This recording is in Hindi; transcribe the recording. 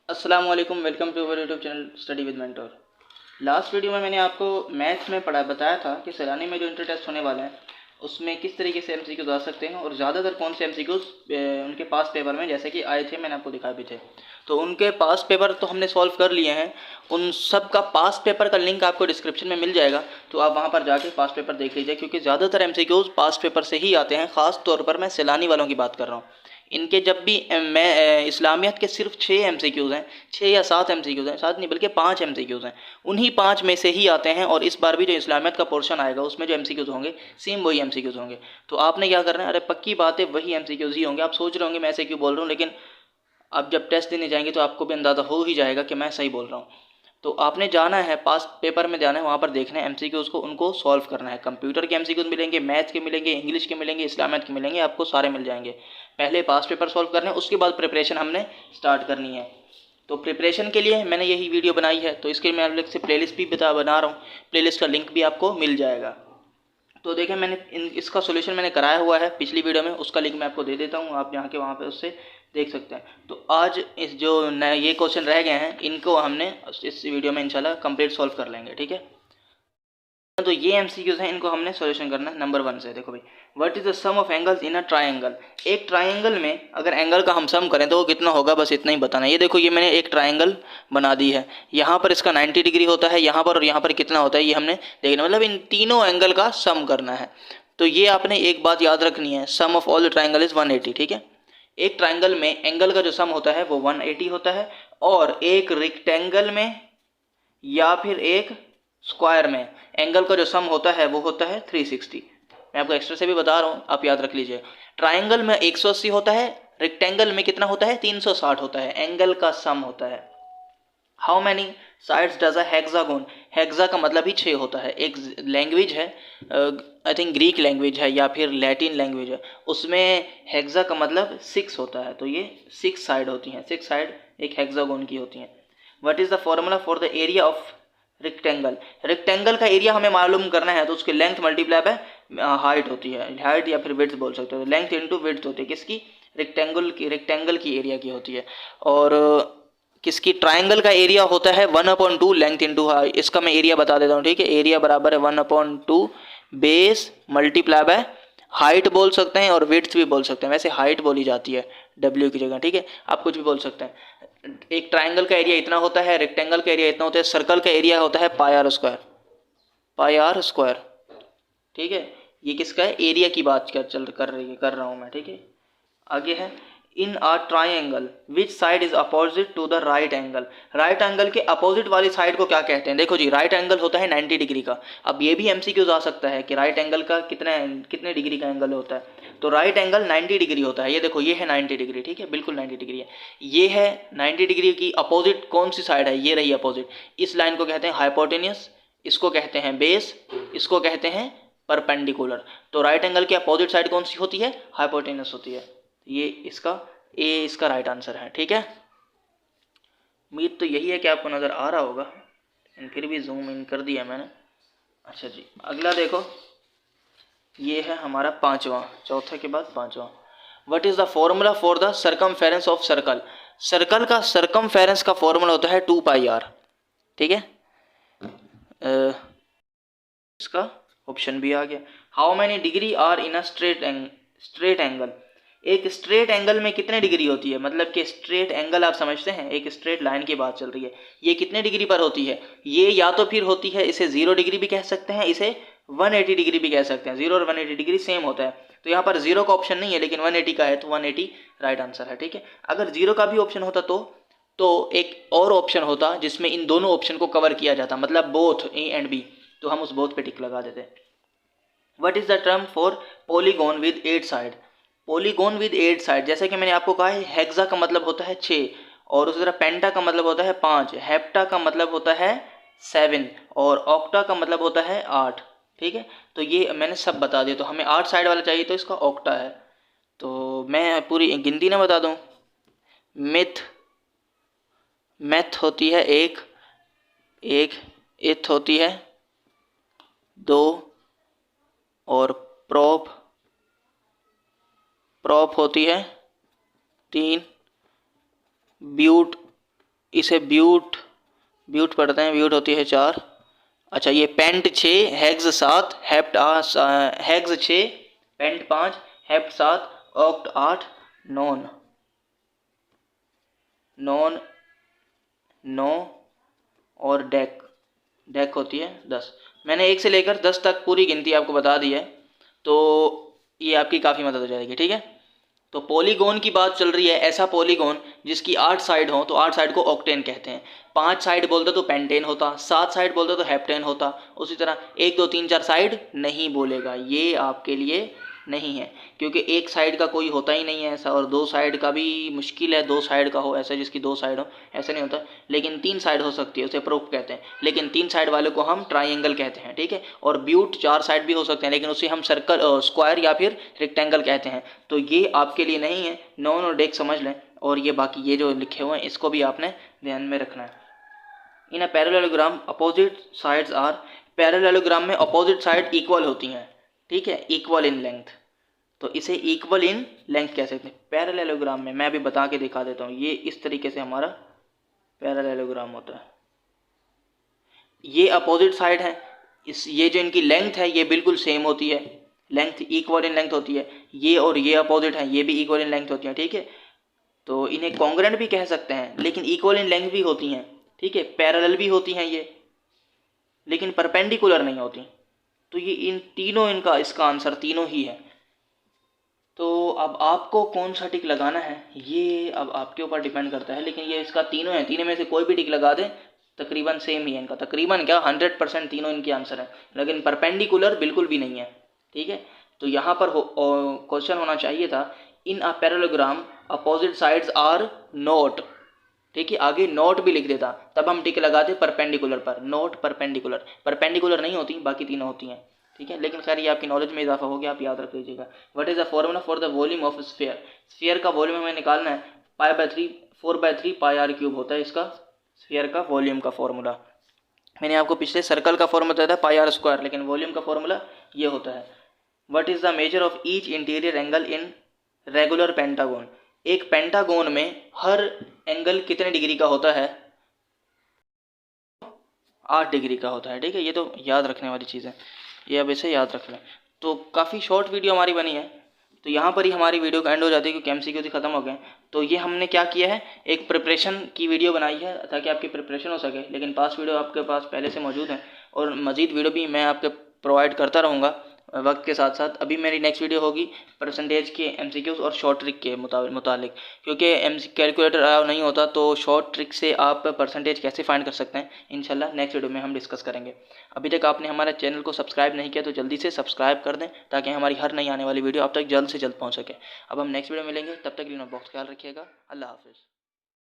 अस्सलाम वालेकुम, welcome to our YouTube channel study with mentor. Last video में मैंने आपको मैथ्स में बताया था कि सैलानी में जो इंटर टेस्ट होने वाले हैं उसमें किस तरीके से एमसीक्यूज आ सकते हैं और ज़्यादातर कौन से एमसीक्यूज उनके पास पेपर में जैसे कि आए थे, मैंने आपको दिखाए भी थे। तो उनके पास पेपर तो हमने सॉल्व कर लिए हैं। उन सब का पास पेपर का लिंक आपको डिस्क्रिप्शन में मिल जाएगा, तो आप वहाँ पर जाके पास पेपर देख लीजिए, क्योंकि ज़्यादातर एमसीक्यूज पास पेपर से ही आते हैं। ख़ास तौर पर मैं सैलानी वालों की बात कर रहा हूँ। इनके जब भी मैं इस्लामियत के सिर्फ 6 एमसीक्यूज़ हैं, 6 या 7 एमसीक्यूज़ हैं, 7 नहीं बल्कि 5 एमसीक्यूज़ हैं। उन्हीं 5 में से ही आते हैं और इस बार भी जो इस्लामियत का पोर्शन आएगा उसमें जो एमसीक्यूज़ होंगे सेम वही एमसीक्यूज़ होंगे। तो आपने क्या करना है, अरे पक्की बात है वही एमसीक्यूज़ ही होंगे। आप सोच रहे होंगे मैं ऐसे क्यों बोल रहा हूँ, लेकिन आप जब टेस्ट देने जाएंगे तो आपको भी अंदाज़ा हो ही जाएगा कि मैं सही बोल रहा हूँ। तो आपने जाना है पास पेपर में, जाना है वहाँ पर देखना है एमसीक्यूज़ को, उनको सॉल्व करना है। कंप्यूटर के एमसीक्यूज़ मिलेंगे, मैथ्स के मिलेंगे, इंग्लिश के मिलेंगे, इस्लामियत के मिलेंगे, आपको सारे मिल जाएंगे। पहले पास पेपर सॉल्व करने हैं, उसके बाद प्रिपरेशन हमने स्टार्ट करनी है। तो प्रिपरेशन के लिए मैंने यही वीडियो बनाई है, तो इसके लिए मैं अलग से प्लेलिस्ट भी बना रहा हूँ। प्लेलिस्ट का लिंक भी आपको मिल जाएगा। तो देखें, मैंने इसका सोल्यूशन मैंने कराया हुआ है पिछली वीडियो में, उसका लिंक मैं आपको दे देता हूँ, आप यहाँ के वहाँ पे उससे देख सकते हैं। तो आज इस जो नए ये क्वेश्चन रह गए हैं इनको हमने इस वीडियो में इंशाल्लाह कंप्लीट सॉल्व कर लेंगे, ठीक है। तो ये एमसीक्यूज हैं, इनको हमने सॉल्यूशन करना है। नंबर 1 से देखो भाई, what is the sum of angles in a triangle. एक ट्राइंगल में अगर एंगल का हम सम करें तो वो कितना होगा, बस इतना ही बताना है। ये देखो, ये मैंने एक ट्राइंगल बना दी है। यहाँ पर इसका 90 डिग्री होता है, यहाँ पर और यहाँ पर कितना होता है ये हमने देखना, मतलब इन तीनों एंगल का सम करना है। तो ये आपने एक बात याद रखनी है, sum of all the triangle is 180, ठीक है। एक ट्राइंगल में एंगल का जो सम होता है वो 180 होता है, और एक रेक्टेंगल में या फिर एक स्क्वायर में एंगल का जो सम होता है वो होता है 360। मैं आपको एक्स्ट्रा से भी बता रहा हूँ, आप याद रख लीजिए। ट्राइंगल में 180 होता है, रेक्टेंगल में कितना होता है 360 होता है, एंगल का सम होता है। How many sides does a hexagon. Hexa का मतलब ही 6 होता है। एक लैंग्वेज है, आई थिंक ग्रीक लैंग्वेज है या फिर लैटिन लैंग्वेज है, उसमें हेक्सा का मतलब 6 होता है। तो ये 6 साइड होती हैं, 6 साइड एक हेक्सागोन की होती हैं। What is the formula for the area of rectangle. Rectangle का एरिया हमें मालूम करना है, तो उसकी लेंथ मल्टीप्लाई बाय हाइट होती है, हाइट या फिर विड्थ बोल सकते हो। लेंथ इंटू विड्थ होती है किसकी, रेक्टेंगल की एरिया की होती है। और किसकी, ट्राइंगल का एरिया होता है 1/2 लेंथ इंटू हाइट। इसका मैं एरिया बता देता हूँ, ठीक है। एरिया बराबर है 1/2 बेस मल्टीप्लाई बाय हाइट बोल सकते हैं और विड्थ भी बोल सकते हैं। वैसे हाइट बोली जाती है डब्ल्यू की जगह, ठीक है। आप कुछ भी बोल सकते हैं। एक ट्राइंगल का एरिया इतना होता है, रेक्टेंगल का एरिया इतना होता है, सर्कल का एरिया होता है pi R square, pi R square, ठीक है। ये किसका है, एरिया की बात कर रहा हूँ मैं, ठीक है। आगे है, in a triangle which side is opposite to the right angle. Right angle के अपोजिट वाली साइड को क्या कहते हैं। देखो जी, राइट एंगल होता है 90 डिग्री का। अब ये भी एमसीक्यूज आ सकता है कि राइट एंगल का कितने डिग्री का एंगल होता है। तो राइट एंगल 90 डिग्री होता है। ये देखो, ये है 90 डिग्री, ठीक है, बिल्कुल 90 डिग्री है। ये है 90 डिग्री की अपोजिट कौन सी साइड है, ये रही अपोजिट। इस लाइन को कहते हैं हाइपोटेनियस, इसको कहते हैं बेस, इसको कहते हैं परपेंडिकुलर। तो राइट एंगल की अपोजिट साइड कौन सी होती है, हाइपोटेनस होती है। ये इसका राइट आंसर है, ठीक है। उम्मीद तो यही है कि आपको नज़र आ रहा होगा, फिर भी जूम इन कर दिया मैंने। अच्छा जी, अगला देखो, ये है हमारा पांचवा, चौथे के बाद पांचवा। What is the formula for the circumference of circle. Circle का सर्कमफेरेंस का फॉर्मूला होता है 2πr, ठीक है। इसका ऑप्शन भी आ गया। How many degree are in a straight angle. एक स्ट्रेट एंगल में कितने डिग्री होती है, मतलब कि स्ट्रेट एंगल आप समझते हैं, एक स्ट्रेट लाइन की बात चल रही है। ये कितने डिग्री पर होती है, ये या तो फिर होती है, इसे 0 डिग्री भी कह सकते हैं, इसे 180 डिग्री भी कह सकते हैं। 0 और 180 डिग्री सेम होता है। तो यहाँ पर 0 का ऑप्शन नहीं है, लेकिन 180 का है, तो 180 राइट आंसर है, ठीक है। अगर 0 का भी ऑप्शन होता तो एक और ऑप्शन होता जिसमें इन दोनों ऑप्शन को कवर किया जाता, मतलब बोथ ए एंड बी, तो हम उस बोथ पे टिक लगा देते। What is the term for polygon with 8 side. Polygon with 8 side, जैसे कि मैंने आपको कहा है, हेक्सा का मतलब होता है 6, और उसी तरह पेंटा का मतलब होता है 5, हेप्टा का मतलब होता है 7, और ऑक्टा का मतलब होता है 8, ठीक है। तो ये मैंने सब बता दिया। तो हमें 8 साइड वाला चाहिए, तो इसका ऑक्टा है। तो मैं पूरी गिनती ना बता दूं। मैथ होती है एक, इथ होती है 2, और प्रॉप होती है 3, ब्यूट इसे ब्यूट पढ़ते हैं, ब्यूट होती है 4। अच्छा ये pent 6, hex 7, hept hex 6, pent 5, hept 7, oct 8, non 9 और डेक होती है 10। मैंने 1 से लेकर 10 तक पूरी गिनती आपको बता दी है, तो ये आपकी काफ़ी मदद हो जाएगी। ठीक है, तो पॉलीगॉन की बात चल रही है। ऐसा पॉलीगॉन जिसकी 8 साइड हो तो 8 साइड को ऑक्टेन कहते हैं। 5 साइड बोलते तो पेंटेन होता, 7 साइड बोलते तो हेप्टेन होता। उसी तरह 1 2 3 4 साइड नहीं बोलेगा, ये आपके लिए नहीं है, क्योंकि एक साइड का कोई होता ही नहीं है ऐसा, और 2 साइड का भी मुश्किल है 2 साइड का हो ऐसा जिसकी 2 साइड हो, ऐसा नहीं होता। लेकिन 3 साइड हो सकती है, उसे प्रूफ कहते हैं। लेकिन 3 साइड वाले को हम ट्राइंगल कहते हैं। ठीक है, और ब्यूट 4 साइड भी हो सकते हैं, लेकिन उसे हम सर्कल, स्क्वायर या फिर रेक्टेंगल कहते हैं। तो ये आपके लिए नहीं है। नॉन और डेक समझ लें, और ये बाकी ये जो लिखे हुए हैं इसको भी आपने ध्यान में रखना है। In a parallelogram opposite sides are, parallelogram में अपोजिट साइड इक्वल होती हैं। ठीक है, इक्वल इन लेंथ, तो इसे इक्वल इन लेंथ कह सकते हैं। पैरेललोग्राम में मैं अभी बता के दिखा देता हूँ, ये इस तरीके से हमारा पैरेललोग्राम होता है। ये अपोजिट साइड है, ये जो इनकी लेंथ है ये बिल्कुल सेम होती है, लेंथ इक्वल इन लेंथ होती है। ये और ये अपोजिट है, ये भी इक्वल इन लेंथ होती है। ठीक है, तो इन्हें कॉन्ग्रुएंट भी कह सकते हैं, लेकिन इक्वल इन लेंथ भी होती हैं। ठीक है, पैरेलल भी होती हैं ये, लेकिन परपेंडिकुलर नहीं होती। तो ये इन तीनों, इनका इसका आंसर तीनों ही है। तो अब आपको कौन सा टिक लगाना है ये अब आपके ऊपर डिपेंड करता है, लेकिन ये इसका तीनों है, तीनों में से कोई भी टिक लगा दें तकरीबन सेम ही है इनका, तकरीबन क्या 100% तीनों इनके आंसर है, लेकिन परपेंडिकुलर बिल्कुल भी नहीं है। ठीक है, तो यहाँ पर क्वेश्चन होना चाहिए था, in a parallelogram opposite sides are not. ठीक है, आगे नॉट भी लिख देता, तब हम टिक लगाते परपेंडिकुलर पर, नॉट परपेंडिकुलर। परपेंडिकुलर नहीं होती, बाकी तीनों होती हैं। ठीक है, लेकिन खैर ये आपकी नॉलेज में इजाफा हो गया, आप याद रख लीजिएगा। What is the formula for the volume of sphere, sphere का वॉल्यूम हमें निकालना है, π/3 4/3 πr³ होता है इसका स्फीयर का वॉल्यूम का फॉर्मूला। मैंने आपको पिछले सर्कल का फॉर्मूला बताया था πr², लेकिन वॉल्यूम का फॉर्मूला ये होता है। What is the measure of each interior angle in regular pentagon, एक पेंटागोन में हर एंगल कितने डिग्री का होता है? 8 डिग्री का होता है। ठीक है, ये तो याद रखने वाली चीज़ है, ये अब इसे याद रख लें। तो काफ़ी शॉर्ट वीडियो हमारी बनी है, तो यहाँ पर ही हमारी वीडियो का एंड हो जाती है, क्योंकि MCQ ख़त्म हो गए। तो ये हमने क्या किया है, एक प्रिपरेशन की वीडियो बनाई है ताकि आपकी प्रिपरेशन हो सके, लेकिन पास वीडियो आपके पास पहले से मौजूद है, और मज़ीद वीडियो भी मैं आपके प्रोवाइड करता रहूँगा वक्त के साथ साथ। अभी मेरी नेक्स्ट वीडियो होगी परसेंटेज के MCQs और शॉर्ट ट्रिक के मुतालिक, क्योंकि कैलकुलेटर अलाउ नहीं होता, तो शॉर्ट ट्रिक से आप परसेंटेज कैसे फाइंड कर सकते हैं इंशाल्लाह नेक्स्ट वीडियो में हम डिस्कस करेंगे। अभी तक आपने हमारे चैनल को सब्सक्राइब नहीं किया तो जल्दी से सब्सक्राइब कर दें, ताकि हमारी हर नई आने वाली वीडियो आप तक जल्द से जल्द पहुँच सके। अब हम नेक्स्ट वीडियो में मिलेंगे, तब तक के लिए बॉक्स ख्याल रखिएगा। अल्लाह हाफिज़।